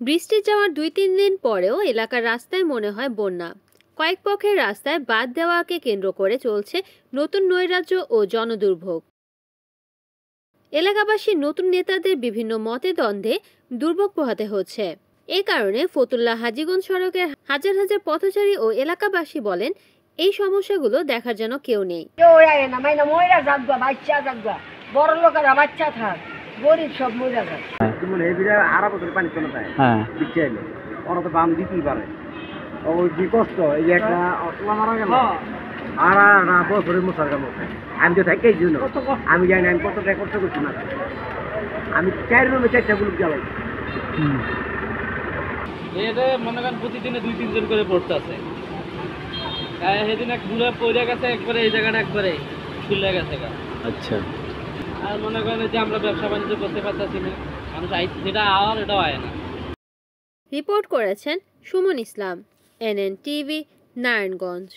বৃষ্টি যাওয়ার ২-৩ দিন পরেও এলাকার রাস্তায় মনে হয় বন্যা। কয়েক পক্ষের রাস্তায় বাঁধ দেওয়াকে কেন্দ্র করে চলছে নতুন নৈরাজ্য ও জনদুর্ভোগ। এলাকাবাসী নতুন নেতাদের বিভিন্ন মতে দ্বন্দ্বে দুর্ভোগ পোহাতে হচ্ছে। এই কারণে ফতুল্লা হাজীগঞ্জ সড়কের হাজার হাজার পথচারী ও এলাকাবাসী বলেন, এই সমস্যাগুলো দেখার যেন কেউ নেই। বড় লোকেরা বাচ্চা থাক, গরিব সব মরে যায়। আড়া বছর পানি চলে যায়, ওরা তো বাম দিতেই পারে। ওই যে কষ্ট, এই যে একটা অসলা মারা গেল আর না বছরের মশার গেল। আমি তো থাকি এই জন্য আমি জানি আমি কত টাকা কষ্ট করছি না। আমি 4 রুমে 4টা গ্রুপ জ্বালাই। এটা মনে করেন প্রতিদিনে 2-3 জন করে পড়তে আছে। সেদিন এক ঘুরে পড়ে গেছে একবারে, এই জায়গাটা একবারে খুলে গেছে। আচ্ছা, আর মনে করেন যে আমরা ব্যবসা বাণিজ্য করতে পারতেছি না, মানুষ যেটা আর এটাও আয় না। রিপোর্ট করেছেন সুমন ইসলাম, NN TV, নারায়ণগঞ্জ।